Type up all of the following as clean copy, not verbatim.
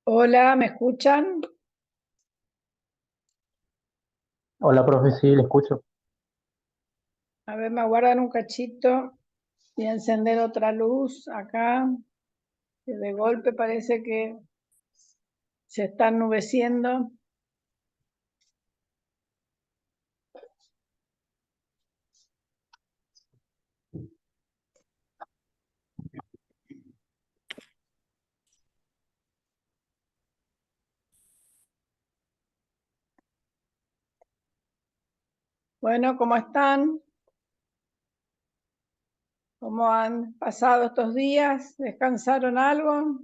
Hola, ¿me escuchan? Hola, profe, sí, le escucho. A ver, me aguardan un cachito y encender otra luz acá, que de golpe parece que se está ennubeciendo. Bueno, ¿cómo están? ¿Cómo han pasado estos días? ¿Descansaron algo?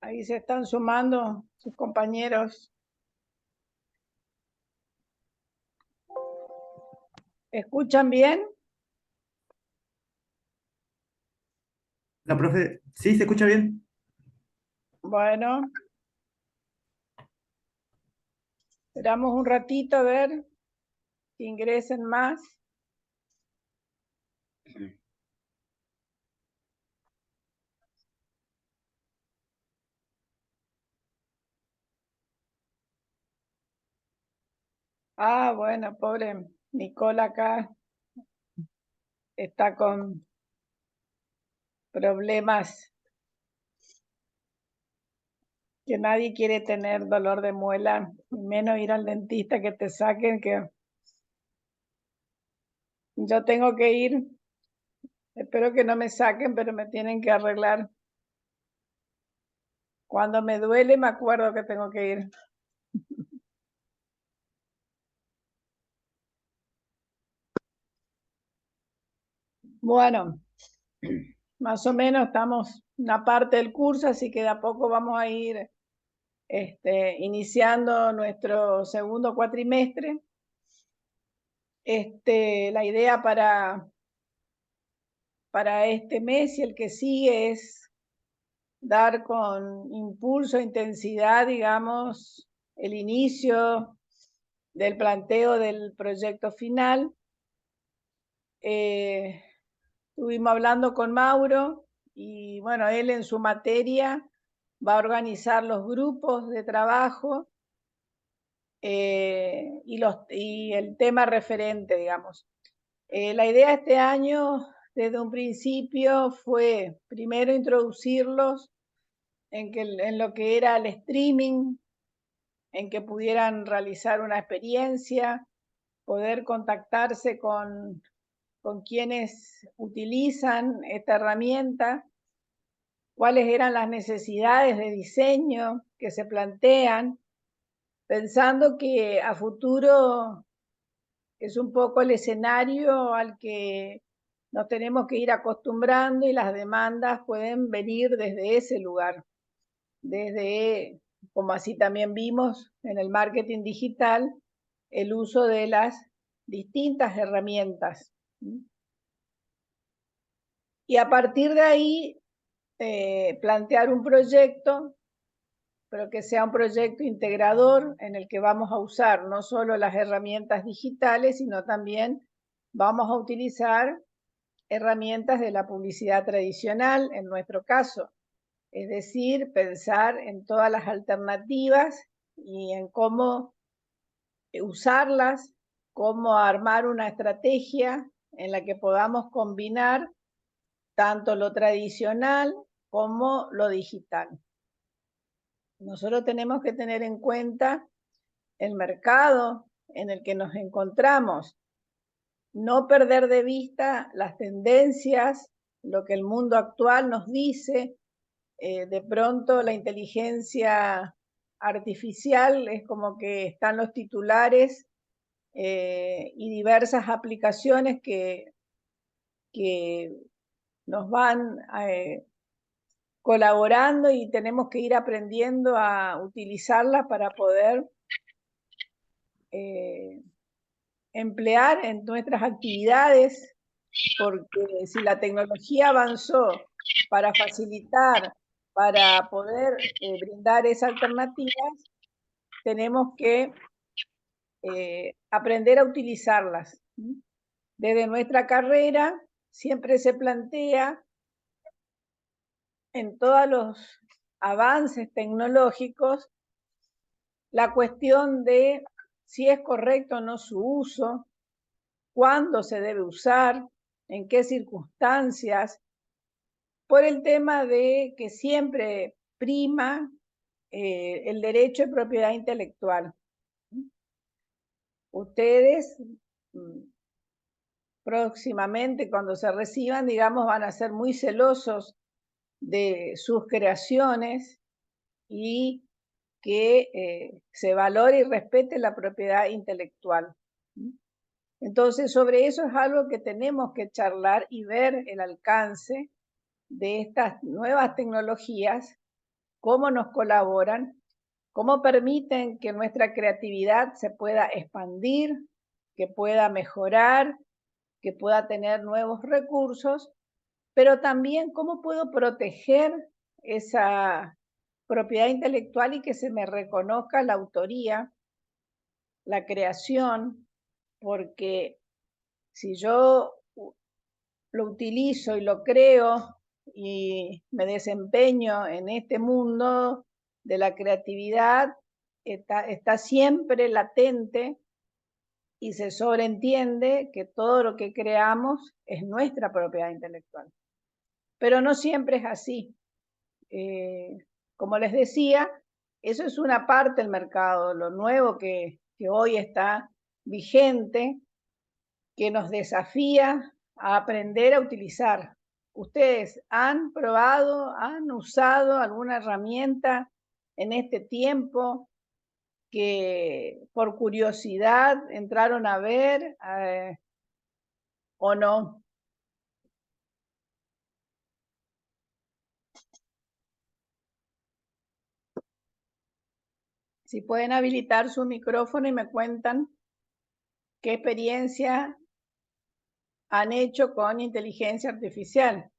Ahí se están sumando sus compañeros. ¿Escuchan bien? La profe, ¿sí se escucha bien? Bueno, esperamos un ratito a ver si ingresen más. Ah, bueno, pobre Nicole acá está con problemas que nadie quiere tener dolor de muela, y menos ir al dentista que te saquen, que yo tengo que ir, espero que no me saquen, pero me tienen que arreglar. Cuando me duele me acuerdo que tengo que ir. Bueno, más o menos estamos una parte del curso, así que de a poco vamos a ir iniciando nuestro segundo cuatrimestre. La idea para este mes y el que sigue es dar con impulso, intensidad, digamos, el inicio del planteo del proyecto final. Estuvimos hablando con Mauro y bueno, él en su materia va a organizar los grupos de trabajo y el tema referente, digamos. La idea este año, desde un principio, fue primero introducirlos en lo que era el streaming, en que pudieran realizar una experiencia, poder contactarse con quienes utilizan esta herramienta, cuáles eran las necesidades de diseño que se plantean, pensando que a futuro es un poco el escenario al que nos tenemos que ir acostumbrando y las demandas pueden venir desde ese lugar, desde, como así también vimos en el marketing digital, el uso de las distintas herramientas. Y a partir de ahí, plantear un proyecto, pero que sea un proyecto integrador en el que vamos a usar no solo las herramientas digitales, sino también vamos a utilizar herramientas de la publicidad tradicional, en nuestro caso. Es decir, pensar en todas las alternativas y en cómo usarlas, cómo armar una estrategia en la que podamos combinar tanto lo tradicional como lo digital. Nosotros tenemos que tener en cuenta el mercado en el que nos encontramos, no perder de vista las tendencias, lo que el mundo actual nos dice. De pronto la inteligencia artificial es como que están los titulares y diversas aplicaciones que nos van colaborando y tenemos que ir aprendiendo a utilizarla para poder emplear en nuestras actividades, porque si la tecnología avanzó para facilitar, para poder brindar esas alternativas, tenemos que aprender a utilizarlas. Desde nuestra carrera siempre se plantea en todos los avances tecnológicos la cuestión de si es correcto o no su uso, cuándo se debe usar, en qué circunstancias, por el tema de que siempre prima el derecho de propiedad intelectual. Ustedes próximamente, cuando se reciban, digamos, van a ser muy celosos de sus creaciones y que se valore y respete la propiedad intelectual. Entonces, sobre eso es algo que tenemos que charlar y ver el alcance de estas nuevas tecnologías, cómo nos colaboran, cómo permiten que nuestra creatividad se pueda expandir, que pueda mejorar, que pueda tener nuevos recursos, pero también cómo puedo proteger esa propiedad intelectual y que se me reconozca la autoría, la creación, porque si yo lo utilizo y lo creo y me desempeño en este mundo de la creatividad, está siempre latente y se sobreentiende que todo lo que creamos es nuestra propiedad intelectual. Pero no siempre es así. Como les decía, eso es una parte del mercado, lo nuevo que hoy está vigente, que nos desafía a aprender a utilizar. ¿Ustedes han probado, han usado alguna herramienta en este tiempo que por curiosidad entraron a ver o no? Si pueden habilitar su micrófono y me cuentan qué experiencia han hecho con inteligencia artificial.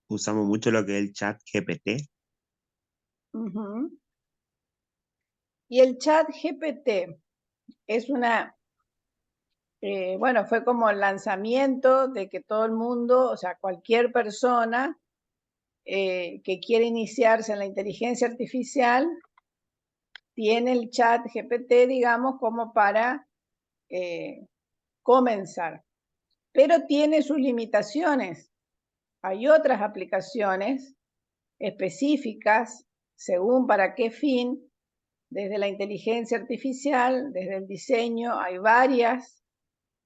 Usamos mucho lo que es el chat GPT. Y el chat GPT es una, bueno, fue como el lanzamiento de que todo el mundo, o sea, cualquier persona que quiere iniciarse en la inteligencia artificial, tiene el chat GPT, digamos, como para comenzar. Pero tiene sus limitaciones. Hay otras aplicaciones específicas, según para qué fin, desde la inteligencia artificial, desde el diseño, hay varias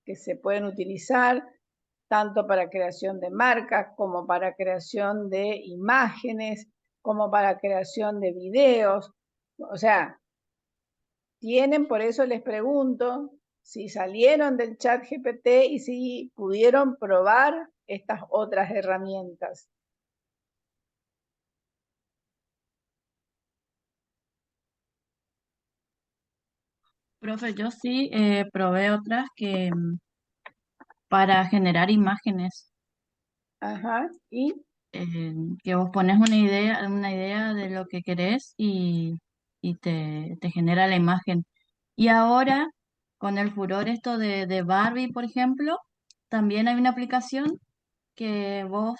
que se pueden utilizar, tanto para creación de marcas, como para creación de imágenes, como para creación de videos. O sea, tienen, por eso les pregunto, si salieron del chat GPT y si pudieron probar estas otras herramientas. Profe, yo sí probé otras que para generar imágenes, Ajá, y que vos pones una idea de lo que querés y te genera la imagen. Y ahora, con el furor esto de Barbie, por ejemplo, también hay una aplicación que vos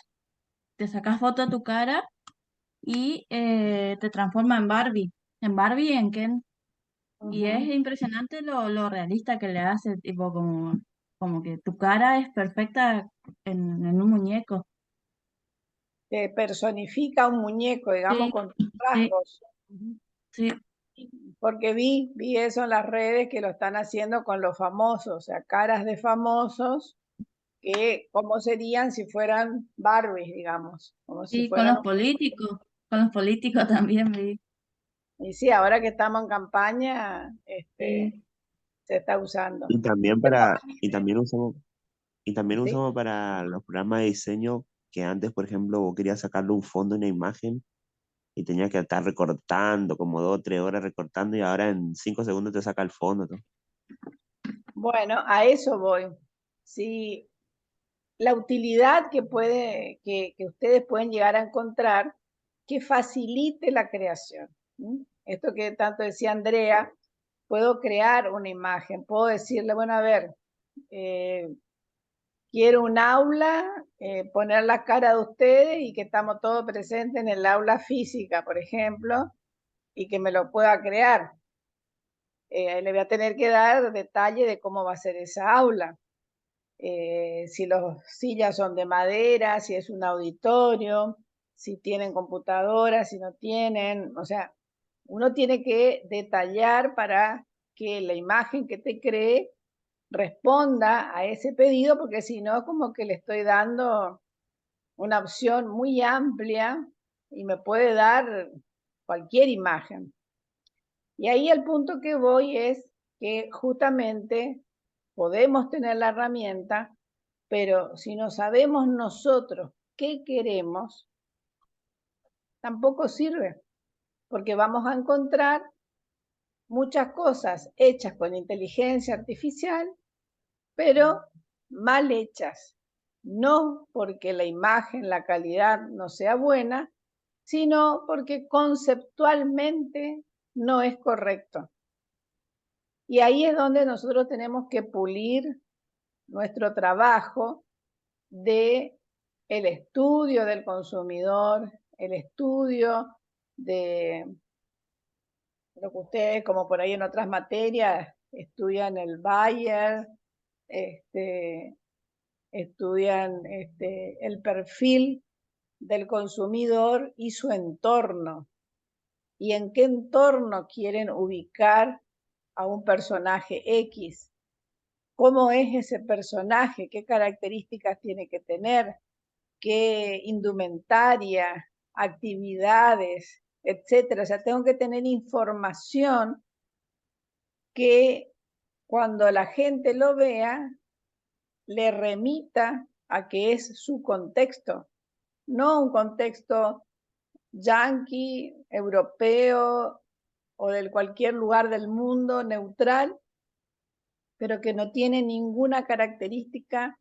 te sacás foto de tu cara y te transforma en Barbie y en Ken. Y es impresionante lo realista que le hace, tipo como que tu cara es perfecta en un muñeco. personifica un muñeco, digamos, Sí, con tus sí, rasgos. sí, Porque vi eso en las redes que lo están haciendo con los famosos, o sea, caras de famosos que cómo serían si fueran Barbies, digamos, como si Y fueran... con los políticos también vi. Y sí, ahora que estamos en campaña, Sí. se está usando. Y también Pero, para, y también sí, usamos para los programas de diseño que antes, por ejemplo, vos querías sacarle un fondo a una imagen y tenías que estar recortando como 2 o 3 horas recortando y ahora en 5 segundos te saca el fondo, todo. bueno, a eso voy. Sí, la utilidad que que ustedes pueden llegar a encontrar que facilite la creación. ¿Mm? Esto que tanto decía Andrea, puedo crear una imagen, puedo decirle, bueno, a ver, eh, quiero un aula, poner la cara de ustedes y que estamos todos presentes en el aula física, por ejemplo, y que me lo pueda crear. Le voy a tener que dar detalle de cómo va a ser esa aula. Si las sillas son de madera, si es un auditorio, si tienen computadoras, si no tienen, o sea, uno tiene que detallar para que la imagen que te cree responda a ese pedido, porque si no, como que le estoy dando una opción muy amplia y me puede dar cualquier imagen. Y ahí el punto que voy es que justamente podemos tener la herramienta, pero si no sabemos nosotros qué queremos, tampoco sirve, porque vamos a encontrar muchas cosas hechas con inteligencia artificial, pero mal hechas. No porque la imagen, la calidad no sea buena, sino porque conceptualmente no es correcto. Y ahí es donde nosotros tenemos que pulir nuestro trabajo de el estudio del consumidor, el estudio de lo que ustedes, como por ahí en otras materias, estudian el buyer, estudian el perfil del consumidor y su entorno. Y en qué entorno quieren ubicar a un personaje X. ¿Cómo es ese personaje? ¿Qué características tiene que tener? ¿Qué indumentaria, actividades, etcétera? O sea, tengo que tener información que cuando la gente lo vea le remita a que es su contexto, no un contexto yanqui, europeo o de cualquier lugar del mundo neutral, pero que no tiene ninguna característica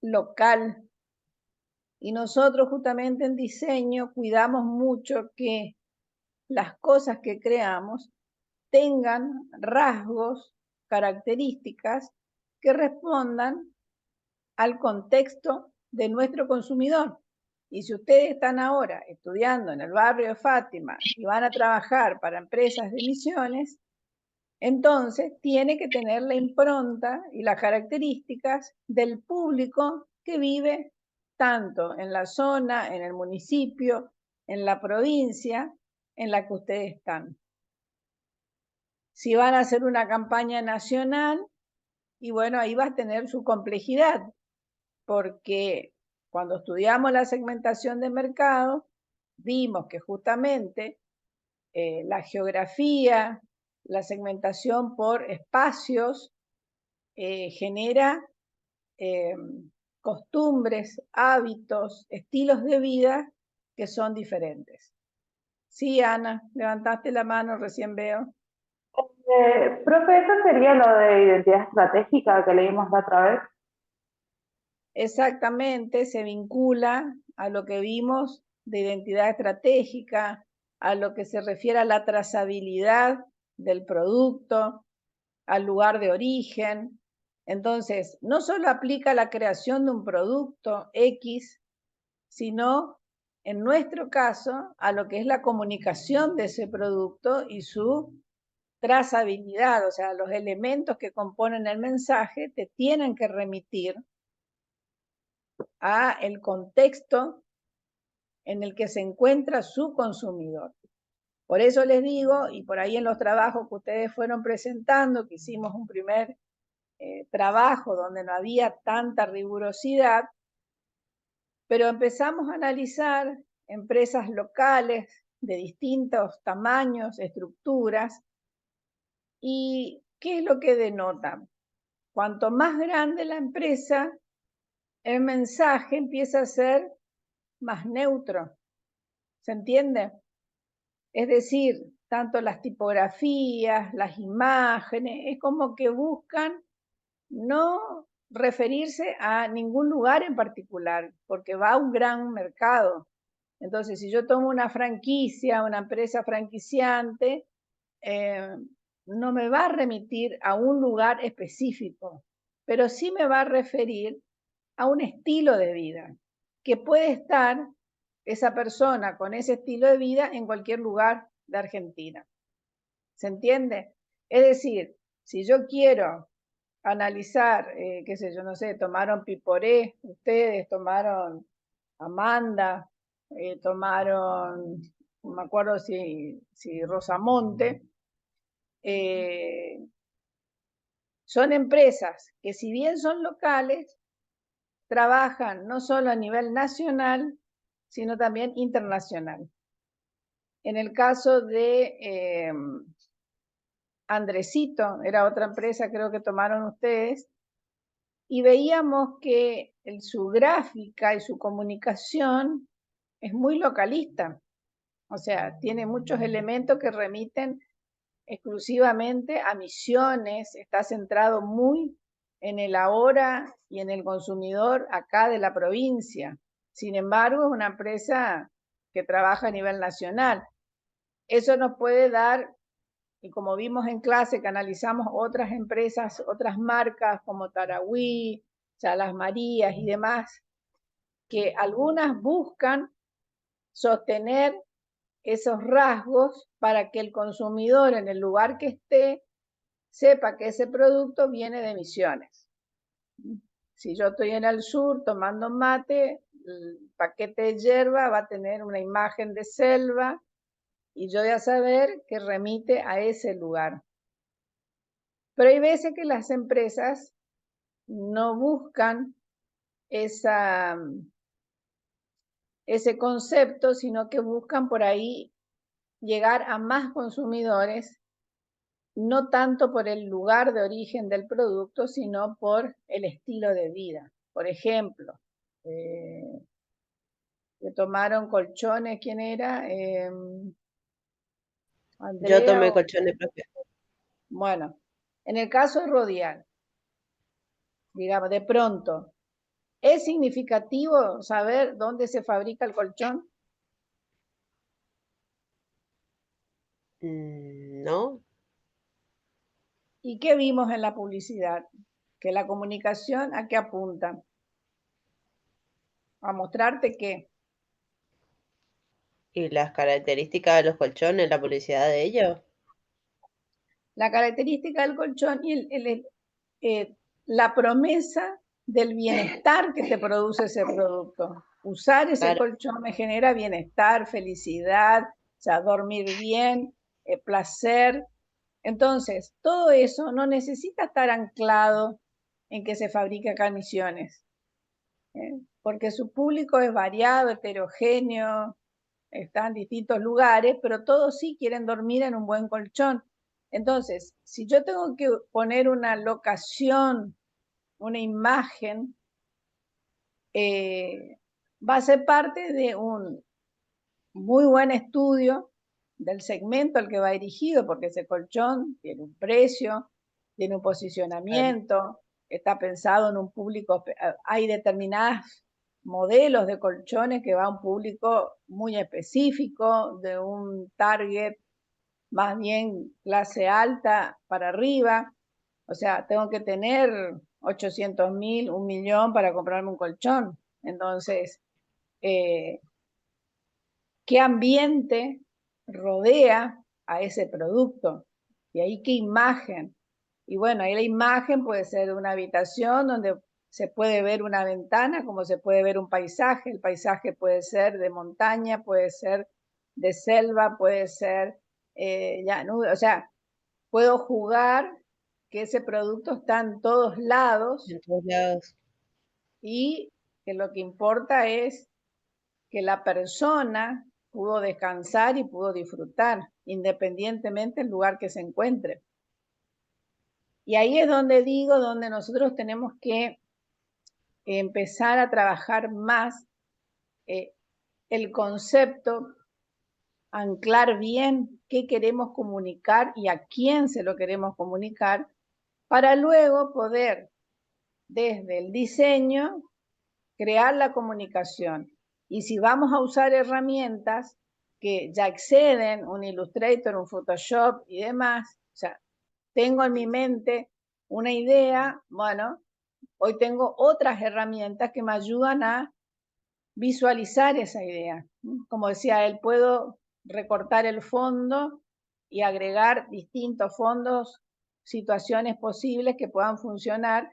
local. Y nosotros justamente en diseño cuidamos mucho que las cosas que creamos tengan rasgos, características que respondan al contexto de nuestro consumidor. Y si ustedes están ahora estudiando en el barrio de Fátima y van a trabajar para empresas de misiones, entonces tiene que tener la impronta y las características del público que vive tanto en la zona, en el municipio, en la provincia en la que ustedes están. Si van a hacer una campaña nacional, y bueno, ahí va a tener su complejidad, porque cuando estudiamos la segmentación de mercado, vimos que justamente la geografía, la segmentación por espacios, genera costumbres, hábitos, estilos de vida que son diferentes. Sí, Ana, levantaste la mano, recién veo. Profe, ¿eso sería lo de identidad estratégica que leímos la otra vez? Exactamente, se vincula a lo que vimos de identidad estratégica, a lo que se refiere a la trazabilidad del producto, al lugar de origen. Entonces, no solo aplica a la creación de un producto X, sino en nuestro caso a lo que es la comunicación de ese producto y su trazabilidad, o sea, los elementos que componen el mensaje te tienen que remitir a el contexto en el que se encuentra su consumidor. Por eso les digo, y por ahí en los trabajos que ustedes fueron presentando, que hicimos un primer trabajo donde no había tanta rigurosidad, pero empezamos a analizar empresas locales de distintos tamaños, estructuras, y ¿qué es lo que denota? Cuanto más grande la empresa, el mensaje empieza a ser más neutro. ¿Se entiende? Es decir, tanto las tipografías, las imágenes, es como que buscan no referirse a ningún lugar en particular, porque va a un gran mercado. Entonces, si yo tomo una franquicia, una empresa franquiciante, no me va a remitir a un lugar específico, pero sí me va a referir a un estilo de vida, que puede estar esa persona con ese estilo de vida en cualquier lugar de Argentina. ¿Se entiende? Es decir, si yo quiero analizar, qué sé yo, no sé, tomaron Piporé, ustedes tomaron Amanda, tomaron, no me acuerdo si Rosamonte, son empresas que si bien son locales, trabajan no solo a nivel nacional, sino también internacional. En el caso de Andresito, era otra empresa creo que tomaron ustedes, y veíamos que su gráfica y su comunicación es muy localista, o sea, tiene muchos elementos que remiten exclusivamente a Misiones, está centrado muy en el ahora y en el consumidor acá de la provincia. Sin embargo, es una empresa que trabaja a nivel nacional. Eso nos puede dar, y como vimos en clase que analizamos otras empresas, otras marcas como Tarahui, Salas Marías y demás, que algunas buscan sostener esos rasgos para que el consumidor en el lugar que esté sepa que ese producto viene de Misiones. Si yo estoy en el sur tomando mate, el paquete de hierba va a tener una imagen de selva y yo voy a saber que remite a ese lugar. Pero hay veces que las empresas no buscan ese concepto, sino que buscan por ahí llegar a más consumidores, no tanto por el lugar de origen del producto, sino por el estilo de vida. Por ejemplo, que tomaron colchones, ¿quién era? Yo Andrea. tomé colchones propios. Bueno, en el caso de Rodial, digamos, de pronto, ¿es significativo saber dónde se fabrica el colchón? No, ¿Y qué vimos en la publicidad? Que la comunicación, ¿a qué apunta? A mostrarte que y las características de los colchones, la publicidad de ellos. la característica del colchón y la promesa del bienestar que te produce ese producto. Usar ese Claro, colchón me genera bienestar, felicidad, o sea, dormir bien, placer. Entonces, todo eso no necesita estar anclado en que se fabrica acá en Misiones, porque su público es variado, heterogéneo, está en distintos lugares, pero todos sí quieren dormir en un buen colchón. Entonces, si yo tengo que poner una locación, una imagen, va a ser parte de un muy buen estudio del segmento al que va dirigido, porque ese colchón tiene un precio, tiene un posicionamiento, está pensado en un público, hay determinados modelos de colchones que va a un público muy específico, de un target más bien clase alta para arriba. O sea, tengo que tener 800.000, 1.000.000 para comprarme un colchón. Entonces, ¿qué ambiente rodea a ese producto? Y ahí qué imagen. Y bueno, ahí la imagen puede ser de una habitación donde se puede ver una ventana, como se puede ver un paisaje. El paisaje puede ser de montaña, puede ser de selva, puede ser llanuda. O sea, puedo jugar que ese producto está en todos lados En todos lados. y que lo que importa es que la persona pudo descansar y pudo disfrutar, independientemente del lugar que se encuentre. Y ahí es donde digo, donde nosotros tenemos que empezar a trabajar más el concepto, anclar bien qué queremos comunicar y a quién se lo queremos comunicar, para luego poder, desde el diseño, crear la comunicación. Y si vamos a usar herramientas que ya exceden un Illustrator, un Photoshop y demás, o sea, tengo en mi mente una idea, bueno, hoy tengo otras herramientas que me ayudan a visualizar esa idea. Como decía él, puedo recortar el fondo y agregar distintos fondos, situaciones posibles que puedan funcionar,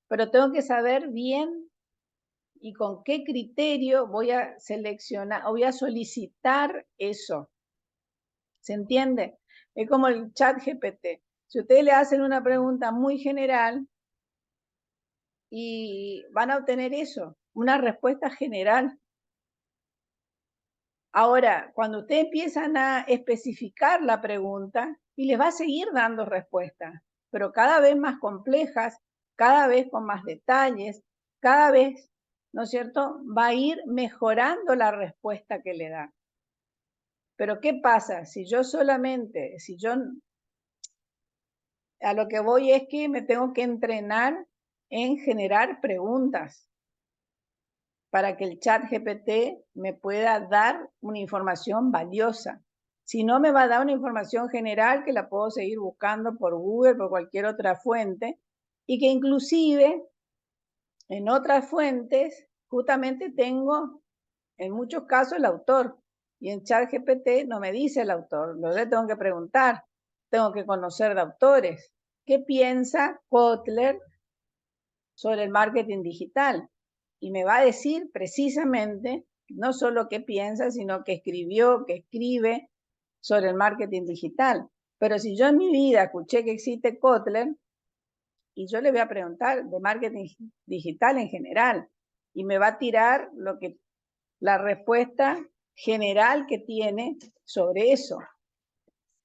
pero tengo que saber bien y con qué criterio voy a seleccionar o voy a solicitar eso. ¿Se entiende? Es como el chat GPT. Si ustedes le hacen una pregunta muy general y van a obtener eso, una respuesta general. Ahora, cuando ustedes empiezan a especificar la pregunta, y les va a seguir dando respuestas, pero cada vez más complejas, cada vez con más detalles, cada vez, ¿no es cierto?, va a ir mejorando la respuesta que le da. Pero ¿qué pasa? Si yo a lo que voy es que me tengo que entrenar en generar preguntas para que el chat GPT me pueda dar una información valiosa. Si no, me va a dar una información general que la puedo seguir buscando por Google, por cualquier otra fuente, y que inclusive en otras fuentes justamente tengo, en muchos casos, el autor. Y en chat GPT no me dice el autor, lo le tengo que preguntar, tengo que conocer de autores. ¿Qué piensa Kotler sobre el marketing digital? Y me va a decir precisamente no solo qué piensa, sino que escribió, que escribe sobre el marketing digital. Pero si yo en mi vida escuché que existe Kotler, y yo le voy a preguntar de marketing digital en general, y me va a tirar la respuesta general que tiene sobre eso,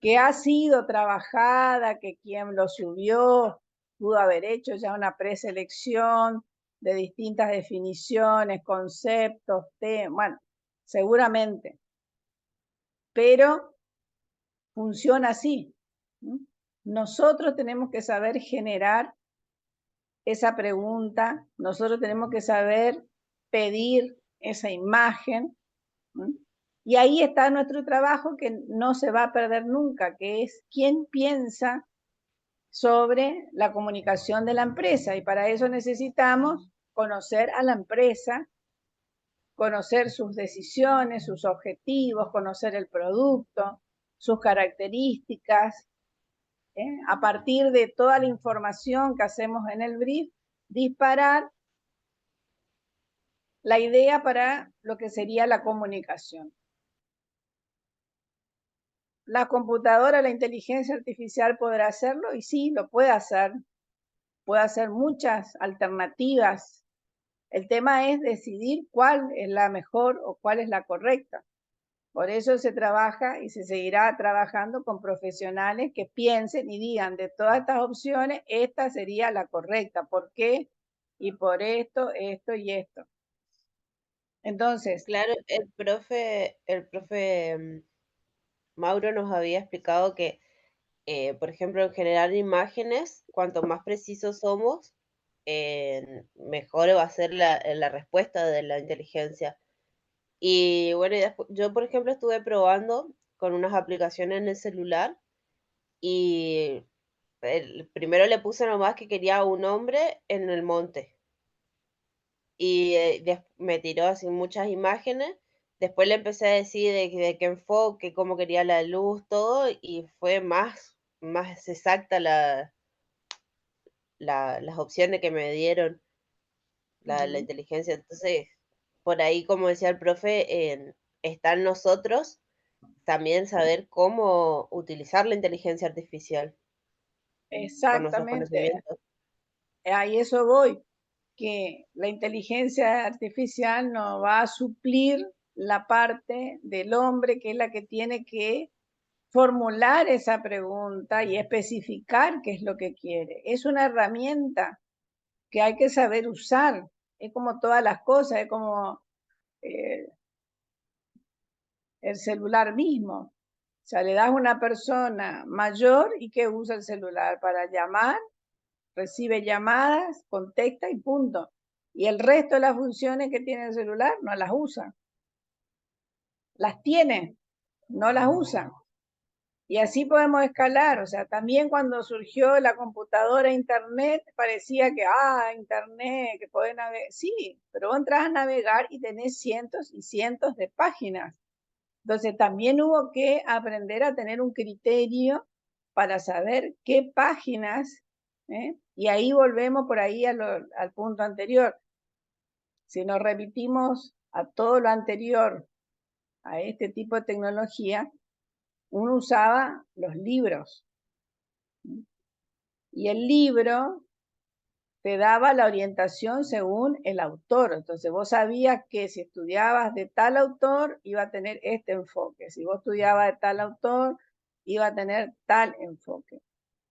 que ha sido trabajada, que quien lo subió pudo haber hecho ya una preselección de distintas definiciones, conceptos, temas, bueno, seguramente, pero funciona así. Nosotros tenemos que saber generar esa pregunta, nosotros tenemos que saber pedir esa imagen, y ahí está nuestro trabajo que no se va a perder nunca, que es quién piensa sobre la comunicación de la empresa, y para eso necesitamos conocer a la empresa, conocer sus decisiones, sus objetivos, conocer el producto, sus características, a partir de toda la información que hacemos en el brief, disparar la idea para lo que sería la comunicación. La computadora, la inteligencia artificial podrá hacerlo, y sí, lo puede hacer muchas alternativas. El tema es decidir cuál es la mejor o cuál es la correcta. Por eso se trabaja y se seguirá trabajando con profesionales que piensen y digan de todas estas opciones, esta sería la correcta. ¿Por qué? Y por esto, esto y esto. Entonces, Claro, el profe Mauro nos había explicado que, por ejemplo, en generar imágenes, cuanto más precisos somos, mejor va a ser la respuesta de la inteligencia. Y bueno, yo, por ejemplo, estuve probando con unas aplicaciones en el celular y primero le puse nomás que quería un hombre en el monte y me tiró así muchas imágenes. Después le empecé a decir de qué enfoque, cómo quería la luz, todo, y fue más exacta las opciones que me dieron la inteligencia. Entonces, por ahí, como decía el profe, está en nosotros también saber cómo utilizar la inteligencia artificial. con nuestros Exactamente, conocimientos. a eso voy, que la inteligencia artificial no va a suplir la parte del hombre, que es la que tiene que formular esa pregunta y especificar qué es lo que quiere. Es una herramienta que hay que saber usar. Es como todas las cosas, es como el celular mismo. O sea, le das a una persona mayor y que usa el celular para llamar, recibe llamadas, contesta y punto. Y el resto de las funciones que tiene el celular no las usa. Las tiene, no las usa. Y así podemos escalar. O sea, también cuando surgió la computadora, internet, parecía que, internet, que podés navegar. Sí, pero vos entras a navegar y tenés cientos y cientos de páginas. Entonces también hubo que aprender a tener un criterio para saber qué páginas, y ahí volvemos por ahí al punto anterior. Si nos remitimos a todo lo anterior, a este tipo de tecnología, uno usaba los libros. Y el libro te daba la orientación según el autor. Entonces vos sabías que si estudiabas de tal autor iba a tener este enfoque. Si vos estudiabas de tal autor iba a tener tal enfoque.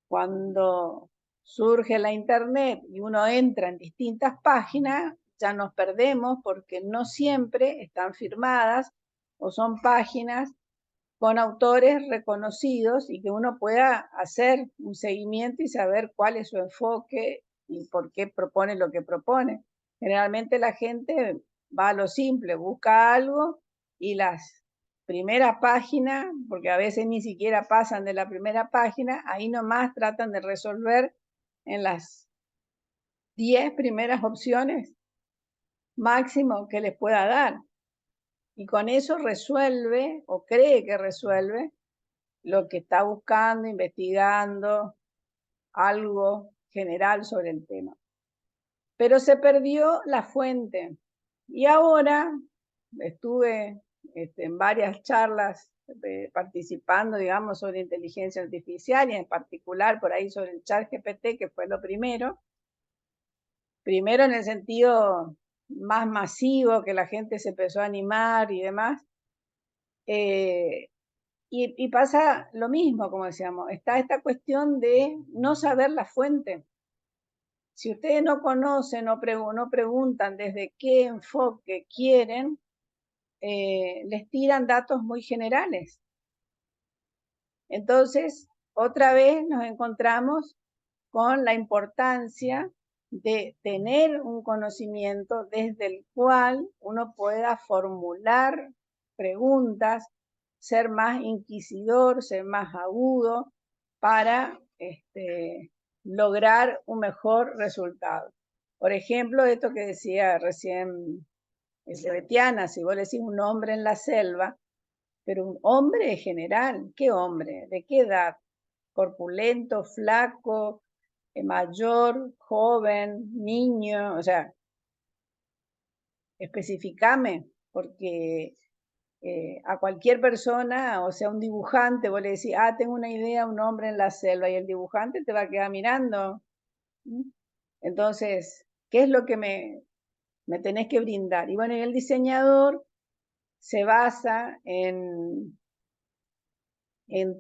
Cuando surge la internet y uno entra en distintas páginas, ya nos perdemos porque no siempre están firmadas o son páginas con autores reconocidos y que uno pueda hacer un seguimiento y saber cuál es su enfoque y por qué propone lo que propone. Generalmente la gente va a lo simple, busca algo y las primeras páginas, porque a veces ni siquiera pasan de la primera página, ahí nomás tratan de resolver en las 10 primeras opciones máximo que les pueda dar. Y con eso resuelve o cree que resuelve lo que está buscando, investigando, algo general sobre el tema. Pero se perdió la fuente. Y ahora estuve en varias charlas participando, digamos, sobre inteligencia artificial y en particular por ahí sobre el ChatGPT, que fue lo primero. Primero en el sentido más masivo, que la gente se empezó a animar y demás. Y pasa lo mismo, como decíamos, está esta cuestión de no saber la fuente. Si ustedes no conocen, no preguntan desde qué enfoque quieren, les tiran datos muy generales. Entonces, otra vez nos encontramos con la importancia de tener un conocimiento desde el cual uno pueda formular preguntas, ser más inquisidor, ser más agudo para lograr un mejor resultado. Por ejemplo, esto que decía recién Betiana, si vos le decís un hombre en la selva, pero un hombre general, ¿qué hombre? ¿De qué edad? Corpulento, flaco, mayor, joven, niño, o sea, especificame, porque a cualquier persona, o sea, un dibujante, vos le decís, tengo una idea, un hombre en la selva, y el dibujante te va a quedar mirando. Entonces, ¿qué es lo que me tenés que brindar? Y bueno, y el diseñador se basa en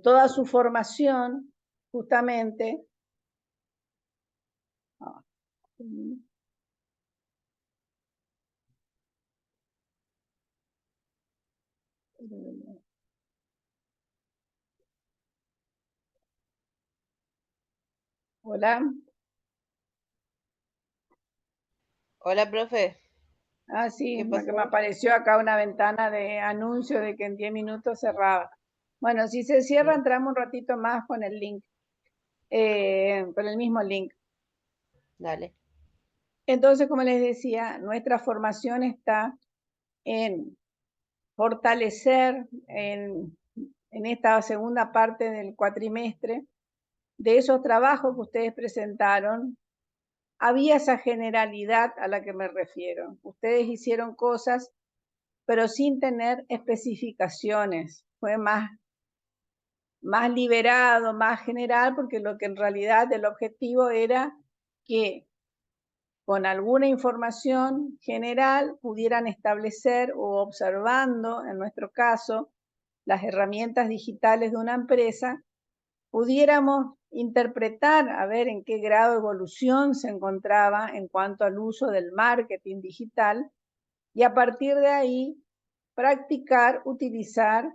toda su formación, justamente. Hola. Hola, profe. Sí, ¿Qué porque me pasó? apareció acá una ventana de anuncio de que en 10 minutos cerraba. Bueno, si se cierra, entramos un ratito más con el link, con el mismo link. Dale. Entonces, como les decía, nuestra formación está en fortalecer en esta segunda parte del cuatrimestre de esos trabajos que ustedes presentaron. Había esa generalidad a la que me refiero. Ustedes hicieron cosas, pero sin tener especificaciones. Fue más más liberado, más general, porque lo que en realidad el objetivo era que con alguna información general pudieran establecer o observando, en nuestro caso, las herramientas digitales de una empresa, pudiéramos interpretar a ver en qué grado de evolución se encontraba en cuanto al uso del marketing digital y a partir de ahí practicar, utilizar,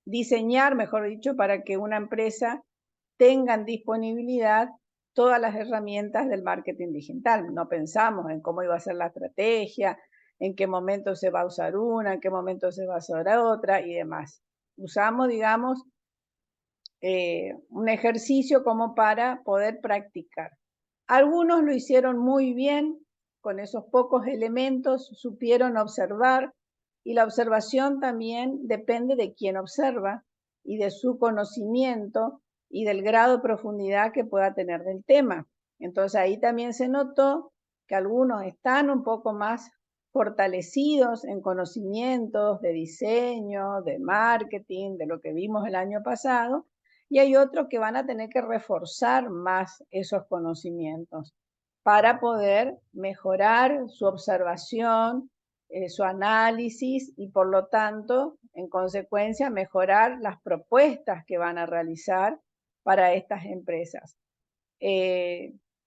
diseñar, mejor dicho, para que una empresa tenga en disponibilidad todas las herramientas del marketing digital. No pensamos en cómo iba a ser la estrategia, en qué momento se va a usar una, en qué momento se va a usar otra y demás. Usamos, digamos, un ejercicio como para poder practicar. Algunos lo hicieron muy bien, con esos pocos elementos supieron observar, y la observación también depende de quién observa y de su conocimiento y del grado de profundidad que pueda tener del tema. Entonces ahí también se notó que algunos están un poco más fortalecidos en conocimientos de diseño, de marketing, de lo que vimos el año pasado, y hay otros que van a tener que reforzar más esos conocimientos para poder mejorar su observación, su análisis y por lo tanto, en consecuencia, mejorar las propuestas que van a realizar para estas empresas.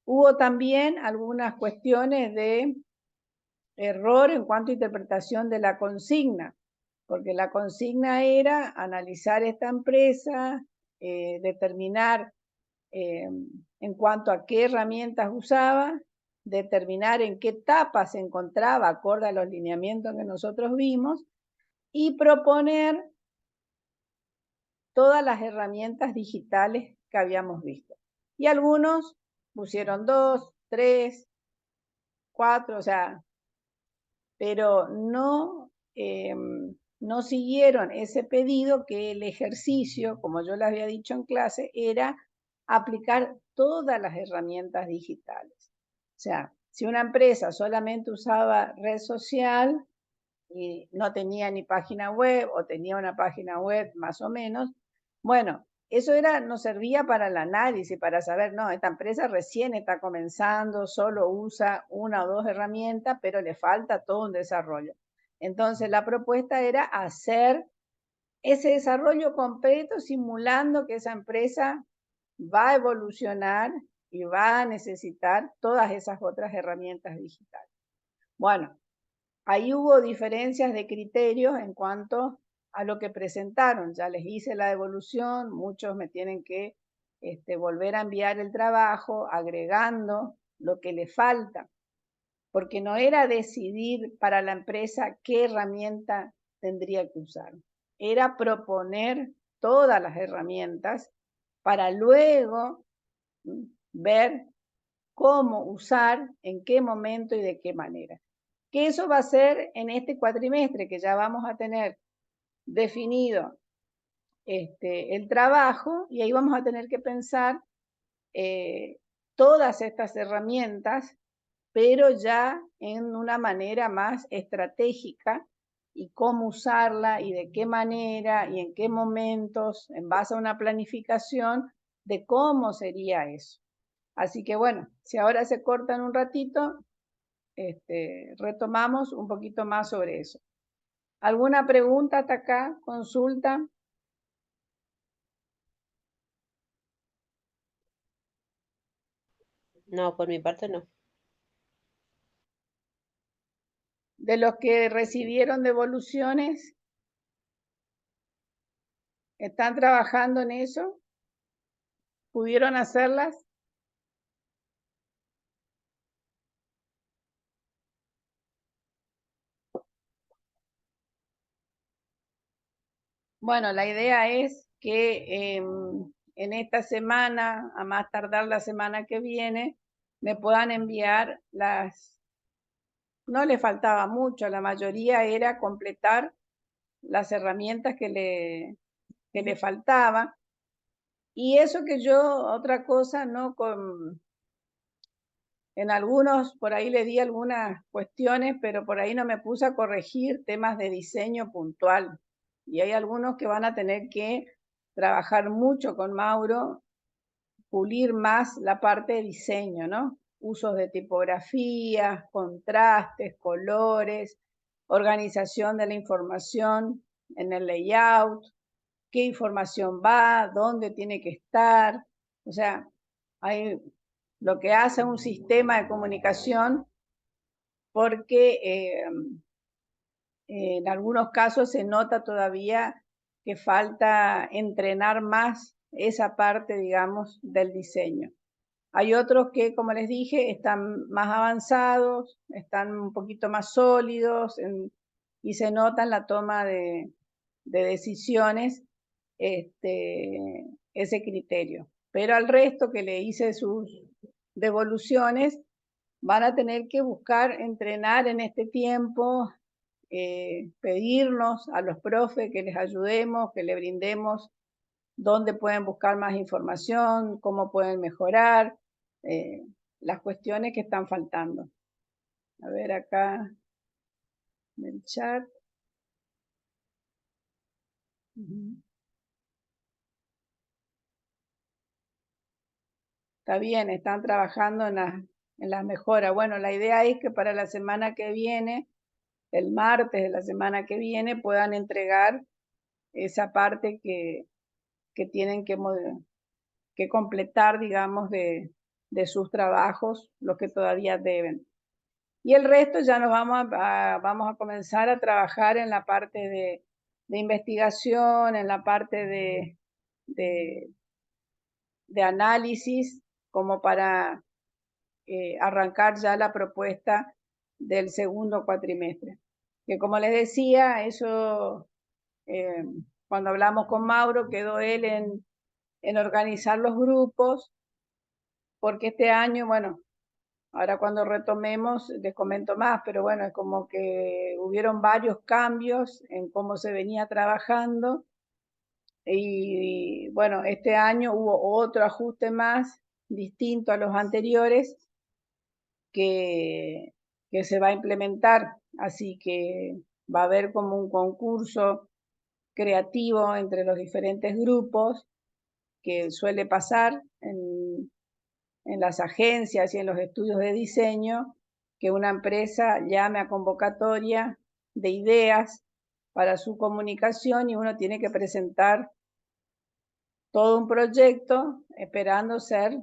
Hubo también algunas cuestiones de error en cuanto a interpretación de la consigna, porque la consigna era analizar esta empresa, determinar en cuanto a qué herramientas usaba, determinar en qué etapa se encontraba acorde a los lineamientos que nosotros vimos y proponer todas las herramientas digitales que habíamos visto. Y algunos pusieron 2, 3, 4, o sea, pero no, no siguieron ese pedido que el ejercicio, como yo les había dicho en clase, era aplicar todas las herramientas digitales. O sea, si una empresa solamente usaba red social y no tenía ni página web o tenía una página web más o menos, bueno, eso nos servía para el análisis, para saber, no, esta empresa recién está comenzando, solo usa una o dos herramientas, pero le falta todo un desarrollo. Entonces la propuesta era hacer ese desarrollo completo simulando que esa empresa va a evolucionar y va a necesitar todas esas otras herramientas digitales. Bueno, ahí hubo diferencias de criterios en cuanto a lo que presentaron. Ya les hice la devolución, muchos me tienen que volver a enviar el trabajo agregando lo que le falta, porque no era decidir para la empresa qué herramienta tendría que usar, era proponer todas las herramientas para luego ver cómo usar, en qué momento y de qué manera. Que eso va a ser en este cuatrimestre, que ya vamos a tener definido el trabajo, y ahí vamos a tener que pensar todas estas herramientas, pero ya en una manera más estratégica, y cómo usarla y de qué manera y en qué momentos, en base a una planificación de cómo sería eso. Así que bueno, si ahora se cortan un ratito, retomamos un poquito más sobre eso. ¿Alguna pregunta hasta acá? ¿Consulta? No, por mi parte no. De los que recibieron devoluciones, ¿están trabajando en eso? ¿Pudieron hacerlas? Bueno, la idea es que en esta semana, a más tardar la semana que viene, me puedan enviar no le faltaba mucho, la mayoría era completar las herramientas que le faltaba. Y eso que yo, otra cosa, no en algunos, por ahí le di algunas cuestiones, pero por ahí no me puse a corregir temas de diseño puntual. Y hay algunos que van a tener que trabajar mucho con Mauro, pulir más la parte de diseño, ¿no? Usos de tipografías, contrastes, colores, organización de la información en el layout, qué información va, dónde tiene que estar. O sea, hay lo que hace un sistema de comunicación, porque en algunos casos se nota todavía que falta entrenar más esa parte, digamos, del diseño. Hay otros que, como les dije, están más avanzados, están un poquito más sólidos y se nota en la toma de decisiones ese criterio. Pero al resto que le hice sus devoluciones, van a tener que buscar entrenar en este tiempo, pedirnos a los profes que les ayudemos, que le brindemos dónde pueden buscar más información, cómo pueden mejorar, las cuestiones que están faltando. A ver acá en el chat. Está bien, están trabajando en las mejoras. Bueno, la idea es que para la semana que viene, el martes de la semana que viene, puedan entregar esa parte que tienen que completar, digamos, de sus trabajos, los que todavía deben. Y el resto ya nos vamos a comenzar a trabajar en la parte de investigación, en la parte de análisis, como para arrancar ya la propuesta del segundo cuatrimestre. Que como les decía, eso cuando hablamos con Mauro, quedó él en organizar los grupos, porque este año, bueno, ahora cuando retomemos les comento más, pero bueno, es como que hubieron varios cambios en cómo se venía trabajando y bueno, este año hubo otro ajuste más distinto a los anteriores que se va a implementar, así que va a haber como un concurso creativo entre los diferentes grupos que suele pasar en las agencias y en los estudios de diseño, que una empresa llame a convocatoria de ideas para su comunicación y uno tiene que presentar todo un proyecto esperando ser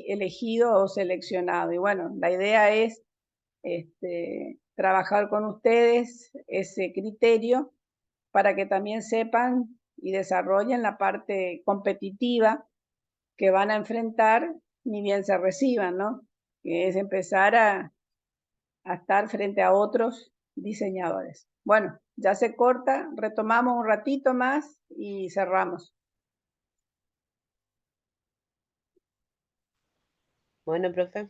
elegido o seleccionado. Y bueno, la idea es trabajar con ustedes ese criterio para que también sepan y desarrollen la parte competitiva que van a enfrentar ni bien se reciban, ¿no? Que es empezar a estar frente a otros diseñadores. Bueno, ya se corta, retomamos un ratito más y cerramos. Bueno, profe.